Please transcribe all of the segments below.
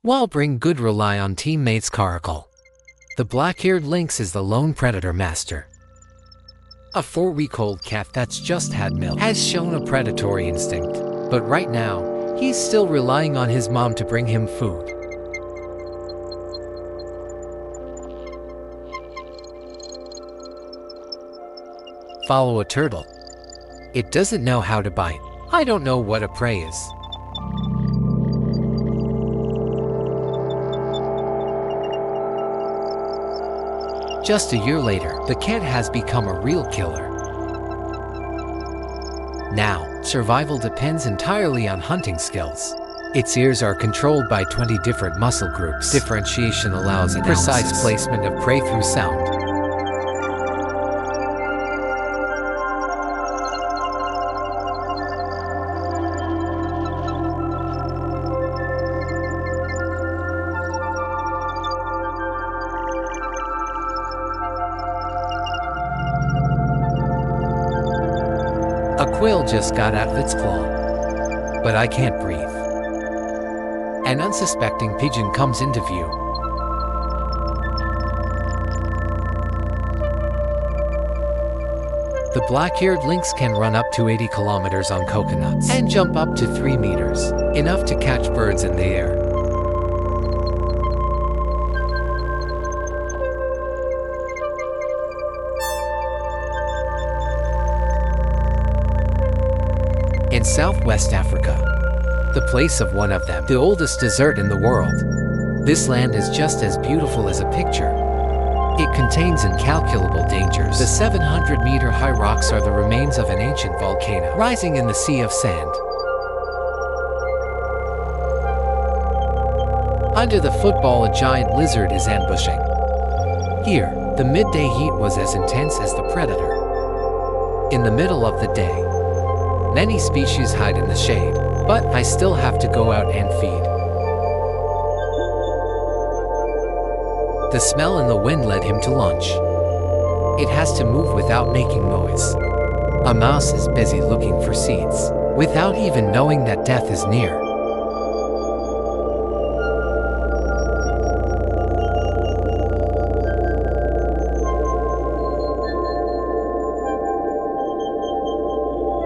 while bring good rely on teammates Caracal. The black-eared lynx is the lone predator master. A 4-week-old cat that's just had milk has shown a predatory instinct, but right now, he's still relying on his mom to bring him food. Follow a turtle. It doesn't know how to bite. I don't know what a prey is. Just a year later, the cat has become a real killer. Now, survival depends entirely on hunting skills. Its ears are controlled by 20 different muscle groups. Differentiation allows a precise placement of prey through sound. A quail just got out of its claw, but I can't breathe. An unsuspecting pigeon comes into view. The black-eared lynx can run up to 80 kilometers on coconuts and jump up to 3 meters, enough to catch birds in the air. In Southwest Africa, the place of one of them, the oldest desert in the world. This land is just as beautiful as a picture. It contains incalculable dangers. The 700-meter-high rocks are the remains of an ancient volcano rising in the sea of sand. Under the football, a giant lizard is ambushing. Here, the midday heat was as intense as the predator. In the middle of the day, many species hide in the shade, but I still have to go out and feed. The smell and the wind led him to lunch. It has to move without making noise. A mouse is busy looking for seeds, without even knowing that death is near.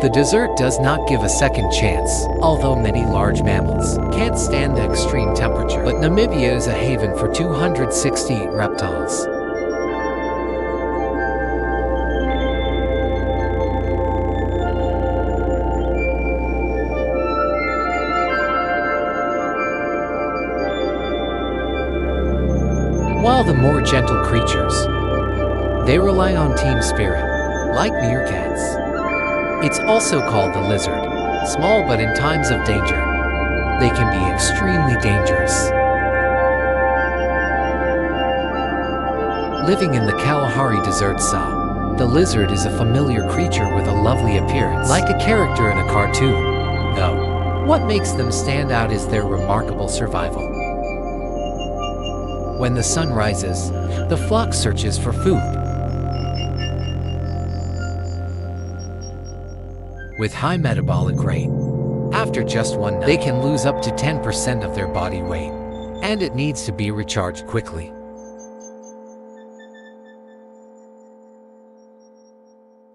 The desert does not give a second chance, although many large mammals can't stand the extreme temperature. But Namibia is a haven for 268 reptiles. While the more gentle creatures, they rely on team spirit, like meerkats. It's also called the lizard. Small, but in times of danger, they can be extremely dangerous. Living in the Kalahari Desert South, the lizard is a familiar creature with a lovely appearance, like a character in a cartoon. Though, what makes them stand out is their remarkable survival. When the sun rises, the flock searches for food. With high metabolic rate, after just one night, they can lose up to 10% of their body weight, and it needs to be recharged quickly.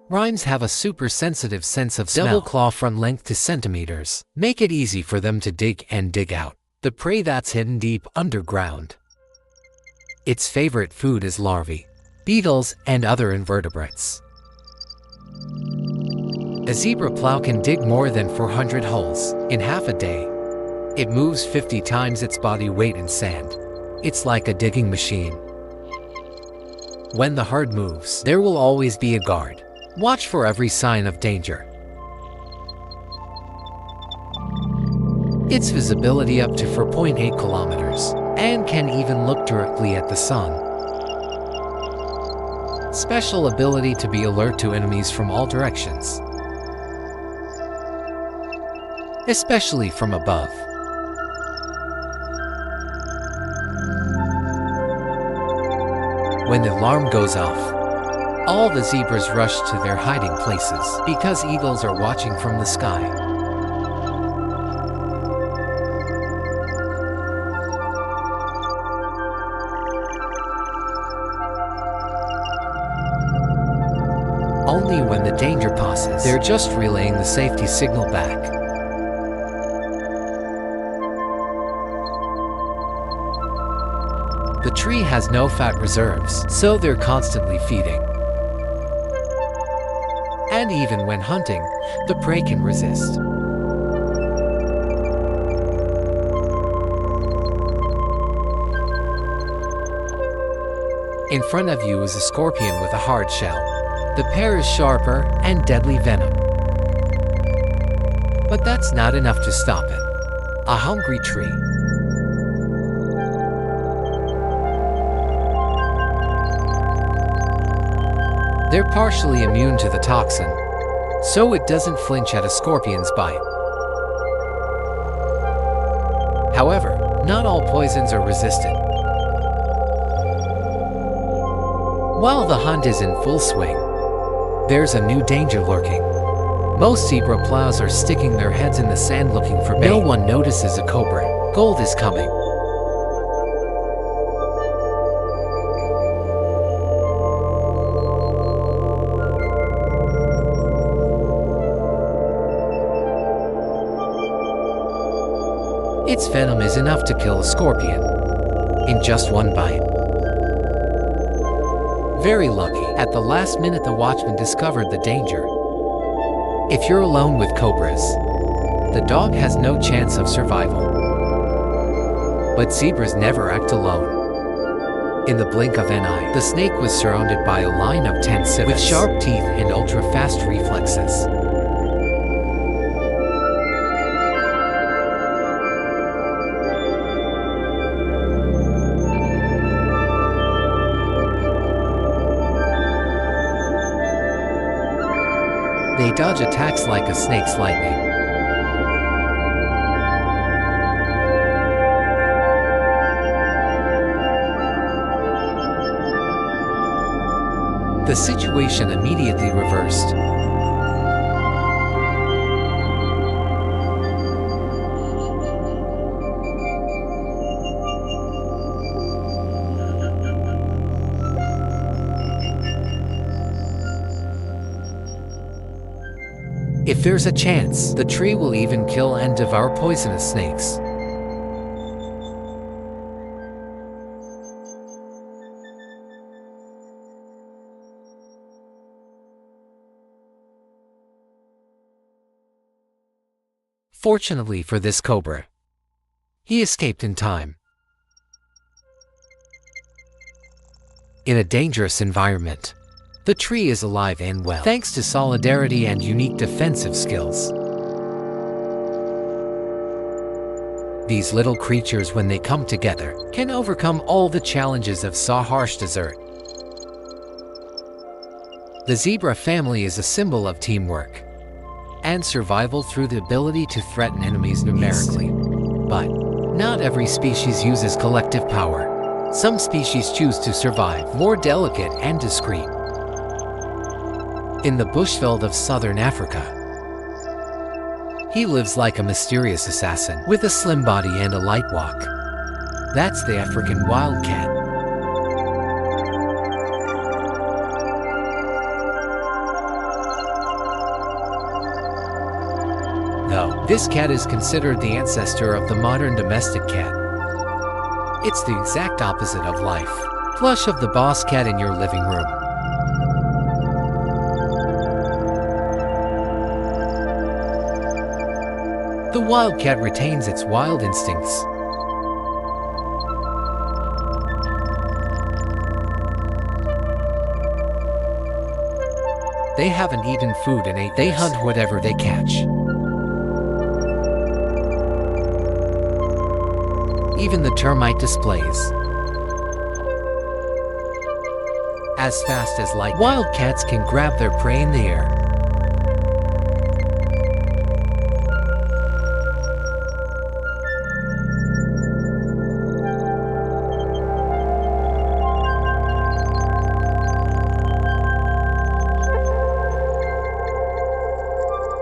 Rhymes have a super sensitive sense of smell. Double claw from length to centimeters make it easy for them to dig and dig out the prey that's hidden deep underground. Its favorite food is larvae, beetles, and other invertebrates. A zebra plow can dig more than 400 holes in half a day. It moves 50 times its body weight in sand. It's like a digging machine. When the herd moves, there will always be a guard. Watch for every sign of danger. Its visibility up to 4.8 kilometers and can even look directly at the sun. Special ability to be alert to enemies from all directions, especially from above. When the alarm goes off, all the zebras rush to their hiding places because eagles are watching from the sky. only when the danger passes. They're just relaying the safety signal back. The tree has no fat reserves, so they're constantly feeding. And even when hunting, the prey can resist. In front of you is a scorpion with a hard shell. The pair is sharper and deadly venom. But that's not enough to stop it. A hungry tree. They're partially immune to the toxin, so it doesn't flinch at a scorpion's bite. However, not all poisons are resistant. While the hunt is in full swing, there's a new danger lurking. Most zebra plows are sticking their heads in the sand looking for bait. No one notices a cobra. Gold is coming. Its venom is enough to kill a scorpion in just one bite. Very lucky. At the last minute, the watchman discovered the danger. If you're alone with cobras, the dog has no chance of survival. But zebras never act alone. In the blink of an eye, the snake was surrounded by a line of 10 civets with sharp teeth and ultra-fast reflexes. They dodge attacks like a snake's lightning. The situation immediately reversed. If there's a chance, the tree will even kill and devour poisonous snakes. Fortunately for this cobra, he escaped in time. In a dangerous environment, the tree is alive and well, thanks to solidarity and unique defensive skills. These little creatures, when they come together, can overcome all the challenges of harsh desert. The zebra family is a symbol of teamwork and survival through the ability to threaten enemies numerically. But not every species uses collective power. Some species choose to survive, more delicate and discreet. In the bushveld of southern Africa, he lives like a mysterious assassin with a slim body and a light walk. That's the African wildcat. Though this cat is considered the ancestor of the modern domestic cat, it's the exact opposite of life. Flush of the boss cat in your living room. The wildcat retains its wild instincts. They haven't eaten food in 8 years. They hunt whatever they catch. Even the termite displays. As fast as light, wildcats can grab their prey in the air.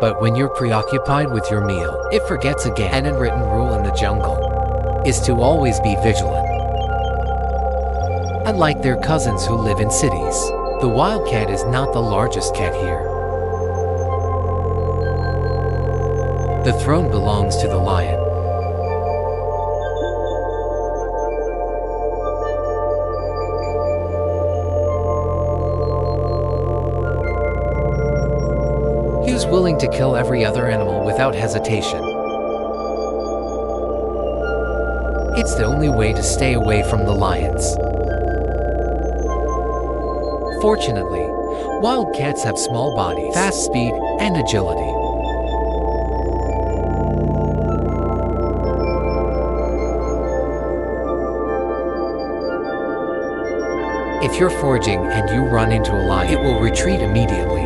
But when you're preoccupied with your meal, it forgets again. An unwritten rule in the jungle is to always be vigilant. Unlike their cousins who live in cities, The wildcat is not the largest cat here. The throne belongs to the lion. He was willing to kill every other animal without hesitation. It's the only way to stay away from the lions. Fortunately, wildcats have small bodies, fast speed, and agility. If you're foraging and you run into a lion, it will retreat immediately.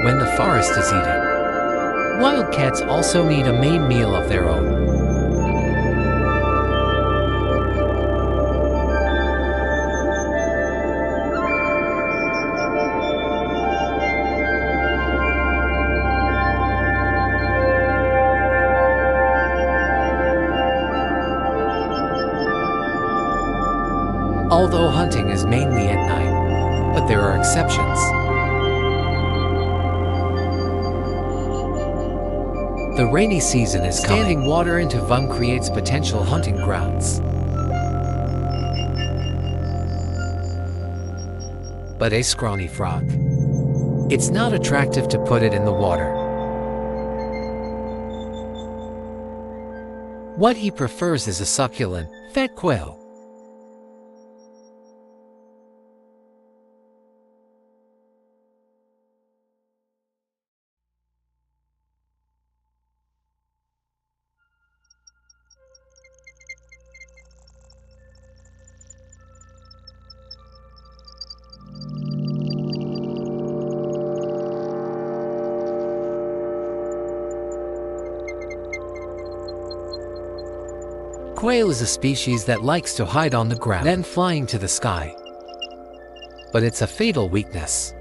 When the forest is eating, wildcats also need a main meal of their own. Although hunting is mainly at night, but there are exceptions. The rainy season is coming. Standing water into Vung creates potential hunting grounds. But a scrawny frog. It's not attractive to put it in the water. What he prefers is a succulent, fat quail. Quail is a species that likes to hide on the ground, then flying to the sky. But it's a fatal weakness.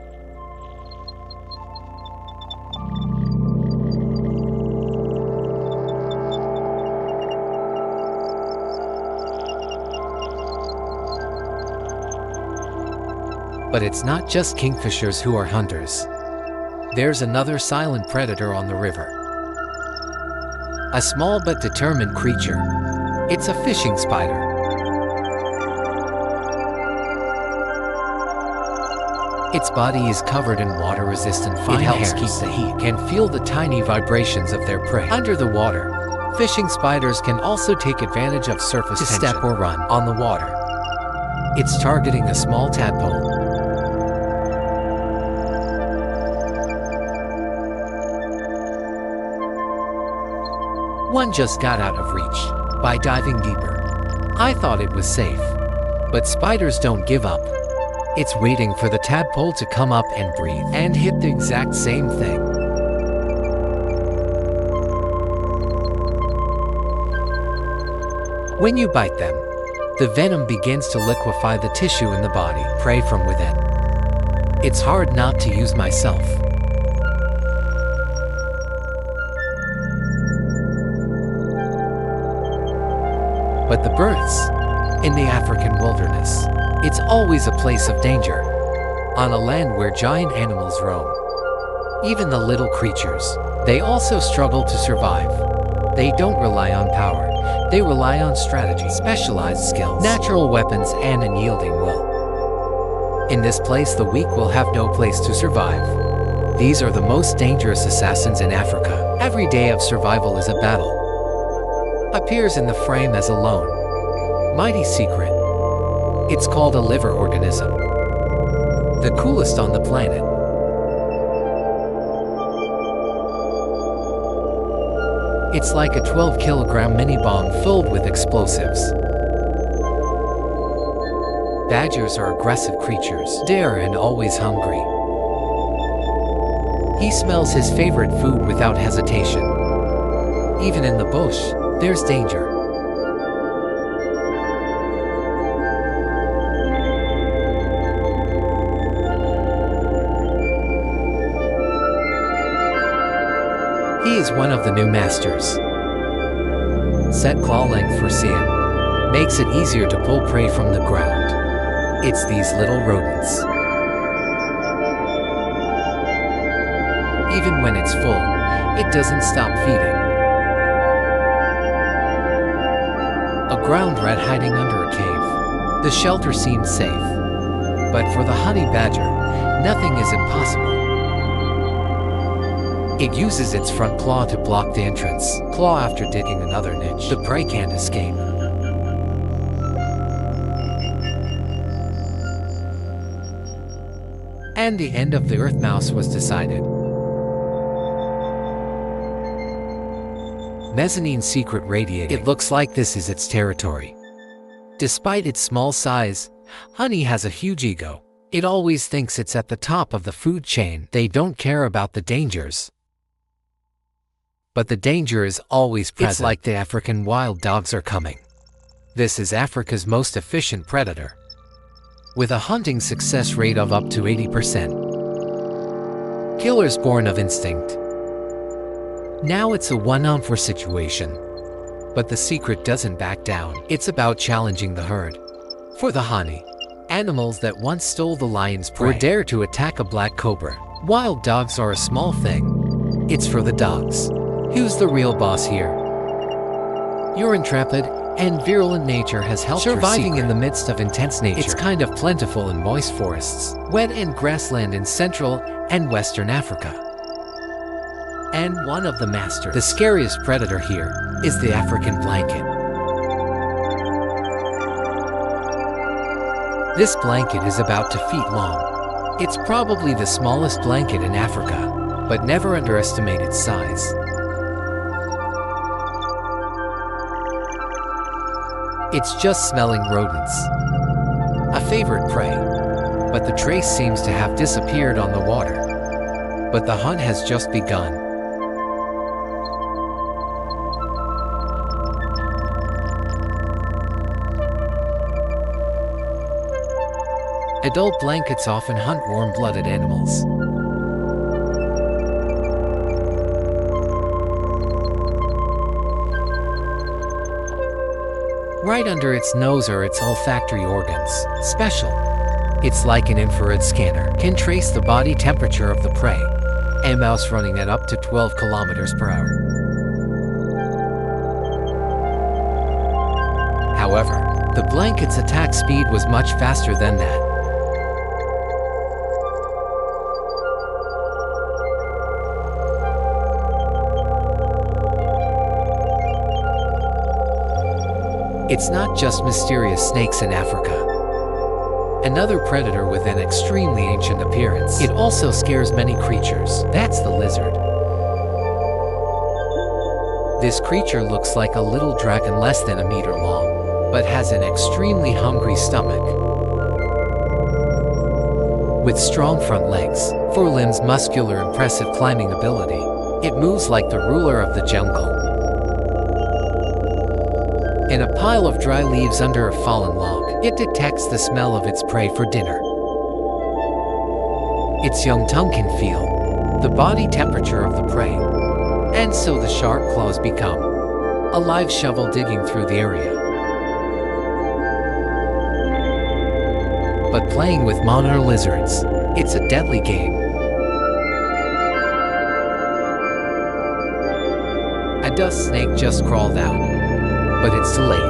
But it's not just kingfishers who are hunters. There's another silent predator on the river. A small but determined creature. It's a fishing spider. Its body is covered in water-resistant fine hairs. It helps keep the heat. Can feel the tiny vibrations of their prey. Under the water, fishing spiders can also take advantage of surface tension to step or run on the water. It's targeting a small tadpole. One just got out of reach by diving deeper. I thought it was safe. But spiders don't give up. It's waiting for the tadpole to come up and breathe and hit the exact same thing. When you bite them, the venom begins to liquefy the tissue in the body, prey from within. It's hard not to use myself. But the birds, in the African wilderness, it's always a place of danger, on a land where giant animals roam. Even the little creatures, they also struggle to survive. They don't rely on power, they rely on strategy, specialized skills, natural weapons, and unyielding will. In this place, the weak will have no place to survive. These are the most dangerous assassins in Africa. Every day of survival is a battle. Appears in the frame as a lone, mighty secret. It's called a liver organism. The coolest on the planet. It's like a 12-kilogram mini-bomb filled with explosives. Badgers are aggressive creatures, dare and always hungry. He smells his favorite food without hesitation. Even in the bush, there's danger. He is one of the new masters. Set claw length for CM. makes it easier to pull prey from the ground. It's these little rodents. Even when it's full, it doesn't stop feeding. A ground rat hiding under a cave. The shelter seems safe. But for the honey badger, nothing is impossible. It uses its front claw to block the entrance. Claw after digging another niche. The prey can't escape. And the end of the earth mouse was decided. Mezzanine's secret radiating. It looks like this is its territory. Despite its small size, honey has a huge ego. It always thinks it's at the top of the food chain. They don't care about the dangers. But the danger is always present. It's like the African wild dogs are coming. This is Africa's most efficient predator, with a hunting success rate of up to 80%. Killers born of instinct. Now it's a 1-on-4 situation. But the secret doesn't back down. It's about challenging the herd. For the honey, animals that once stole the lion's prey or dare to attack a black cobra. Wild dogs are a small thing. It's for the dogs. Who's the real boss here? Your intrepid and virulent nature has helped surviving in the midst of intense nature. It's kind of plentiful in moist forests, wet and grassland in Central and Western Africa. And one of the masters. The scariest predator here is the African blanket. This blanket is about 2 feet long. It's probably the smallest blanket in Africa, but never underestimate its size. It's just smelling rodents. A favorite prey, but the trace seems to have disappeared on the water. But the hunt has just begun. Adult blankets often hunt warm-blooded animals. Right under its nose are its olfactory organs. Special. It's like an infrared scanner. Can trace the body temperature of the prey. A mouse running at up to 12 kilometers per hour. However, the blanket's attack speed was much faster than that. It's not just mysterious snakes in Africa. Another predator with an extremely ancient appearance. It also scares many creatures. That's the lizard. This creature looks like a little dragon less than 1 meter long, but has an extremely hungry stomach. With strong front legs, forelimbs, muscular, impressive climbing ability, it moves like the ruler of the jungle. In a pile of dry leaves under a fallen log, it detects the smell of its prey for dinner. Its young tongue can feel the body temperature of the prey, and so the sharp claws become a live shovel digging through the area. But playing with monitor lizards, it's a deadly game. A dust snake just crawled out. But it's too late.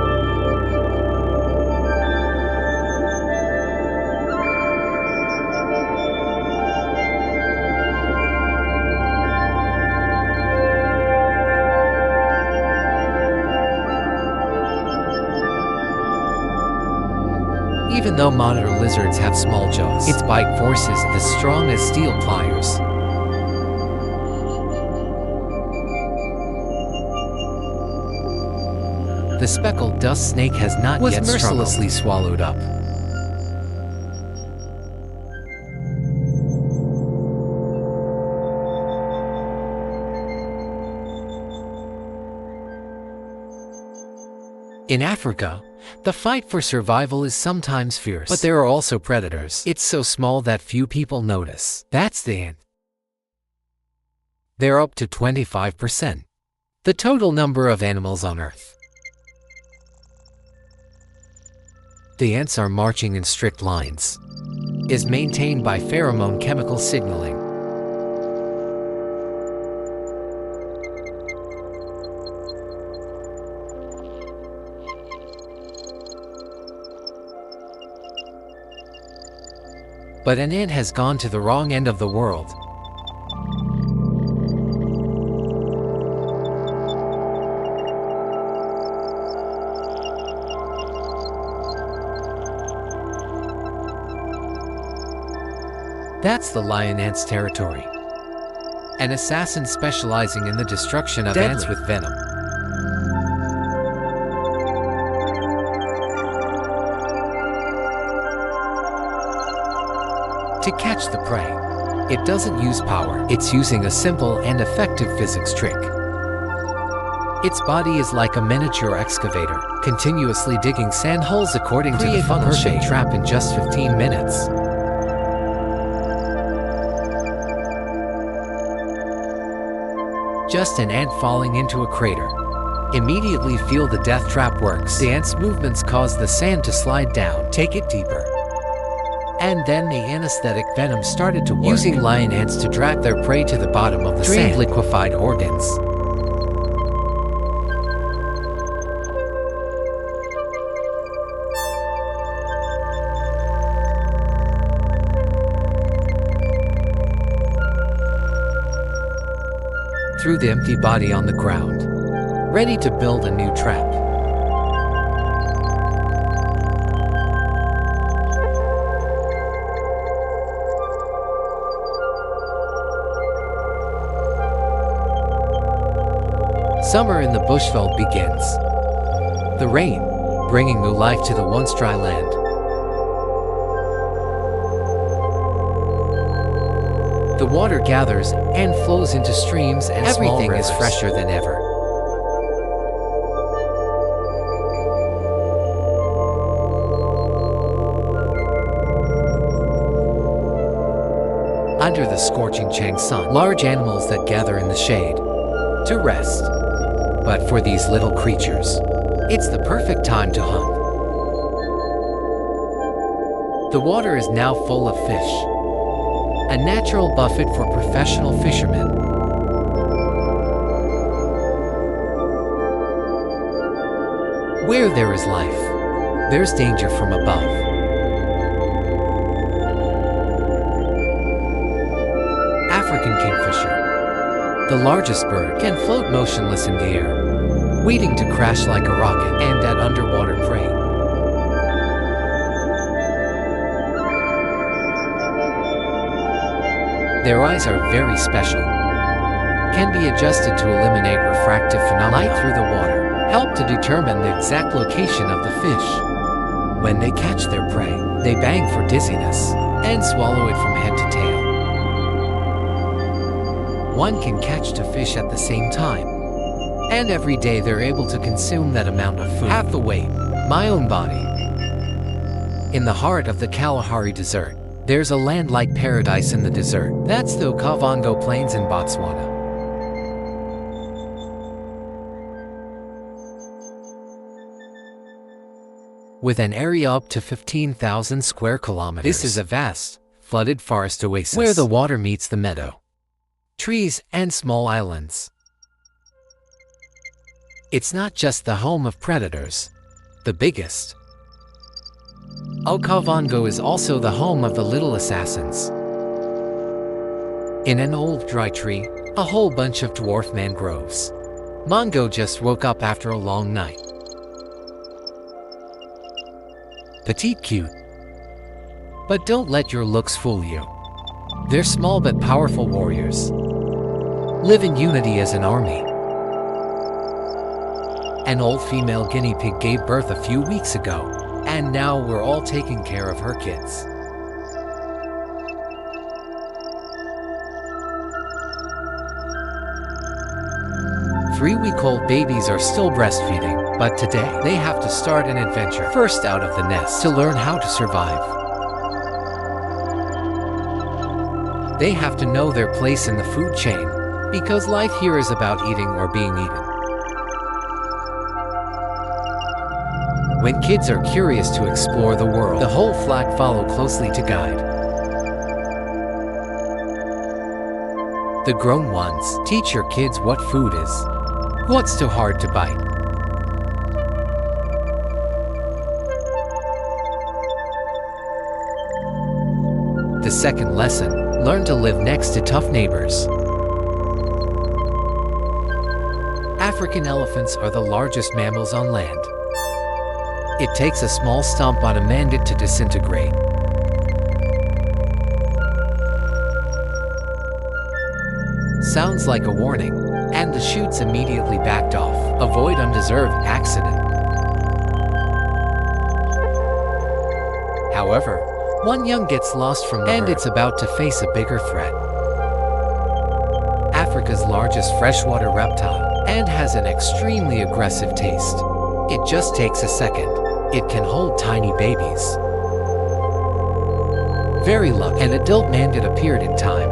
Even though monitor lizards have small jaws, its bite force is as strong as steel pliers. The speckled dust snake has not yet mercilessly swallowed up. In Africa, the fight for survival is sometimes fierce, but there are also predators. It's so small that few people notice. That's the ant. They're up to 25%. The total number of animals on Earth. The ants are marching in strict lines. Is maintained by pheromone chemical signaling. But an ant has gone to the wrong end of the world. That's the lion ant's territory. An assassin specializing in the destruction of ants with venom. To catch the prey, it doesn't use power. It's using a simple and effective physics trick. Its body is like a miniature excavator, continuously digging sand holes according to the funnel shape trap in just 15 minutes. Just an ant falling into a crater. Immediately feel the death trap works. The ant's movements cause the sand to slide down. Take it deeper. And then the anesthetic venom started to work. Using lion ants to drag their prey to the bottom of the sand. Liquefied organs. Threw the empty body on the ground, ready to build a new trap. Summer in the bushveld begins. The rain, bringing new life to the once dry land. The water gathers and flows into streams and everything is fresher than ever. Under the scorching Chang sun, large animals that gather in the shade to rest. But for these little creatures, it's the perfect time to hunt. The water is now full of fish. A natural buffet for professional fishermen. Where there is life, there's danger from above. African kingfisher. The largest bird can float motionless in the air, waiting to crash like a rocket and at underwater prey. Their eyes are very special. Can be adjusted to eliminate refractive phenomena. Light through the water help to determine the exact location of the fish. When they catch their prey, they bang for dizziness and swallow it from head to tail. One can catch two fish at the same time, and every day they're able to consume that amount of food. Half the weight, my own body. In the heart of the Kalahari Desert, there's a land-like paradise in the desert. That's the Okavango Plains in Botswana. With an area up to 15,000 square kilometers. This is a vast, flooded forest oasis where the water meets the meadow, trees, and small islands. It's not just the home of predators, the biggest. Okavango is also the home of the little assassins. In an old dry tree, a whole bunch of dwarf mangroves. Mongo just woke up after a long night. Petite cute. But don't let your looks fool you. They're small but powerful warriors. Live in unity as an army. An old female guinea pig gave birth a few weeks ago, and now we're all taking care of her kids. Three-week-old babies are still breastfeeding, but today they have to start an adventure first out of the nest to learn how to survive. They have to know their place in the food chain, because life here is about eating or being eaten. When kids are curious to explore the world, the whole flock follow closely to guide. The grown ones teach your kids what food is, what's too hard to bite. The second lesson, learn to live next to tough neighbors. African elephants are the largest mammals on land. It takes a small stomp on a mandate to disintegrate. Sounds like a warning, and the chutes immediately backed off. Avoid undeserved accident. However, one young gets lost from the herd, and it's about to face a bigger threat. Africa's largest freshwater reptile, and has an extremely aggressive taste. It just takes a second. It can hold tiny babies. Very lucky, an adult mandate appeared in time,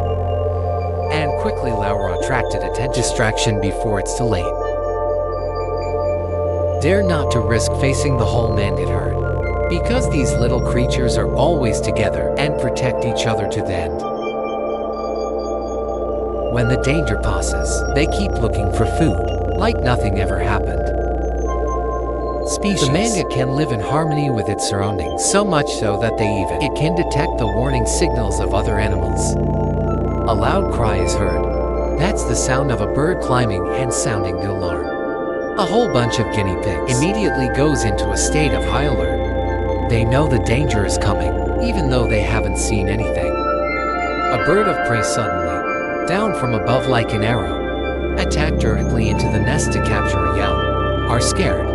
and quickly Laura attracted attention. Distraction before it's too late. Dare not to risk facing the whole mandate herd, because these little creatures are always together and protect each other to the end. When the danger passes, they keep looking for food, like nothing ever happened. Species. The mandate can live in harmony with its surroundings, so much so that it can detect the warning signals of other animals. A loud cry is heard. That's the sound of a bird climbing and sounding the alarm. A whole bunch of guinea pigs immediately goes into a state of high alert. They know the danger is coming, even though they haven't seen anything. A bird of prey suddenly, down from above like an arrow, attacked directly into the nest to capture a young, are scared.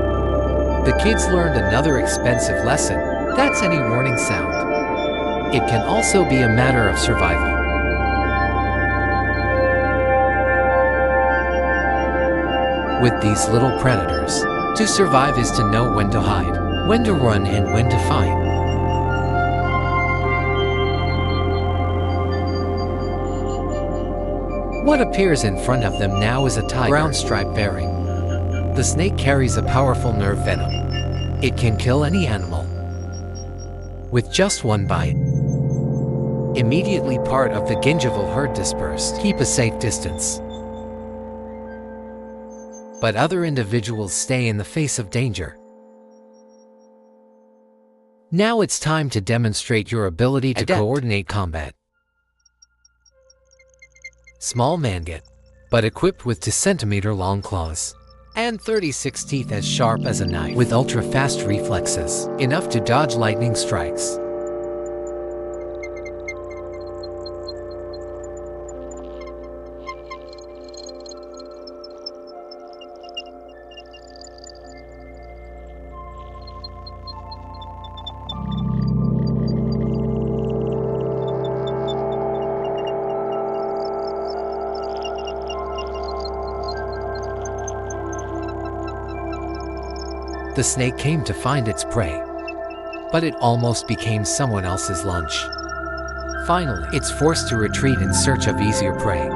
The kids learned another expensive lesson. That's any warning sound. It can also be a matter of survival. With these little predators, to survive is to know when to hide, when to run, and when to fight. What appears in front of them now is a tiger, brown stripe bearing. The snake carries a powerful nerve venom. It can kill any animal with just one bite. Immediately part of the gingival herd dispersed. Keep a safe distance. But other individuals stay in the face of danger. Now it's time to demonstrate your ability to coordinate combat. Small mandate, but equipped with 2 centimeter long claws and 36 teeth as sharp as a knife, with ultra-fast reflexes, enough to dodge lightning strikes. The snake came to find its prey, but it almost became someone else's lunch. Finally, it's forced to retreat in search of easier prey.